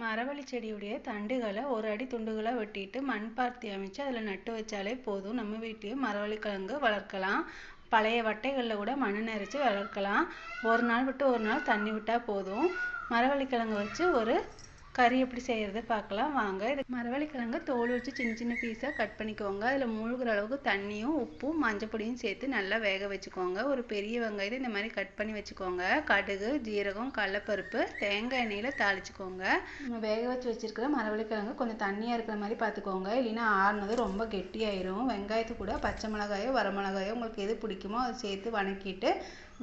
மரவள்ளி செடியுடைய தண்டுகளை ஒரு அடி துண்டுகளாக வெட்டிட்டு மண் பாத்தி அமைச்சு அதில் நட்டு வச்சாலே போதும். நம்ம வீட்லேயும் மரவள்ளி கிழங்கு வளர்க்கலாம். பழைய வட்டைகளில் கூட மண் நிறைச்சி வளர்க்கலாம். ஒரு நாள் விட்டு ஒரு நாள் தண்ணி விட்டால் போதும். மரவள்ளி கிழங்கு வச்சு ஒரு கறி எப்படி செய்கிறது பார்க்கலாம் வாங்க. இது மரவள்ளி கிழங்கு தோல் வச்சு சின்ன சின்ன பீஸாக கட் பண்ணிக்கோங்க. அதில் மூழ்கிற அளவுக்கு தண்ணியும் உப்பும் மஞ்சள் பொடியும் சேர்த்து நல்லா வேக வச்சுக்கோங்க. ஒரு பெரிய வெங்காயத்தை இந்த மாதிரி கட் பண்ணி வச்சுக்கோங்க. கடுகு, ஜீரகம், கடலைப்பருப்பு, தேங்காய் எண்ணெயில் தாளிச்சுக்கோங்க. நம்ம வேக வச்சு வச்சுருக்கிற மரவள்ளி கிழங்கு கொஞ்சம் தண்ணியாக இருக்கிற மாதிரி பார்த்துக்கோங்க. இல்லைன்னா ஆறுனது ரொம்ப கெட்டியாயிரும். வெங்காயத்து கூட பச்சை மிளகாயோ வரமிளகாயோ உங்களுக்கு எது பிடிக்குமோ அதை சேர்த்து வணக்கிட்டு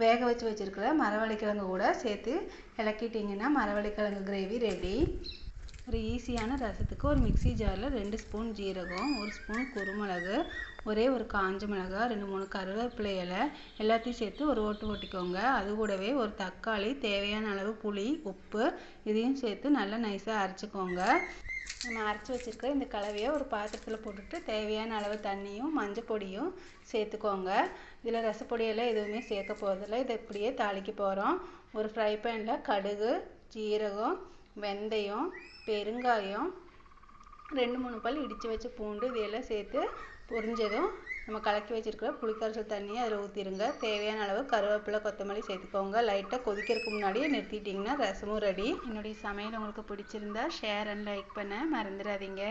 வேக வச்சு வச்சுருக்கிற மரவள்ளி கிழங்கு கூட சேர்த்து இலக்கிட்டிங்கன்னா மரவள்ளி கிழங்கு கிரேவி ரெடி. ஒரு ஈஸியான ரசத்துக்கு ஒரு மிக்சி ஜாரில் 2 ஸ்பூன் ஜீரகம், 1 ஸ்பூன் குருமிளகு, ஒரே ஒரு காஞ்ச மிளகாய், 2-3 கருவேப்பிலை இலை எல்லாத்தையும் சேர்த்து ஒரு ஓட்டு ஓட்டிக்கோங்க. அது கூடவே ஒரு தக்காளி, தேவையான அளவு புளி, உப்பு இதையும் சேர்த்து நல்லா நைஸாக அரைச்சிக்கோங்க. நம்ம அரைச்சி வச்சுருக்க இந்த கலவையை ஒரு பாத்திரத்தில் போட்டுட்டு தேவையான அளவு தண்ணியும் மஞ்சள் பொடியும் சேர்த்துக்கோங்க. இதில் ரசப்பொடியெல்லாம் எதுவுமே சேர்க்க போகிறதில்ல. இதை இப்படியே தாளிக்க போகிறோம். ஒரு ஃப்ரை பேனில் கடுகு, ஜீரகம், வெந்தயம், பெருங்காயம், 2-3 பல் இடித்து வச்ச பூண்டு இதையெல்லாம் சேர்த்து பொரிஞ்சதும் நம்ம கலக்கி வச்சுருக்கிற புளிக்கரைசல் தண்ணியை அதில் ஊற்றிடுங்க. தேவையான அளவு கருவேப்பிலை, கொத்தமல்லி சேர்த்துக்கோங்க. லைட்டாக கொதிக்கிறதுக்கு முன்னாடியே நிறுத்திட்டிங்கன்னா ரசமும் ரெடி. என்னுடைய சமையல் உங்களுக்கு பிடிச்சிருந்தா ஷேர் அண்ட் லைக் பண்ண மறந்துடாதீங்க.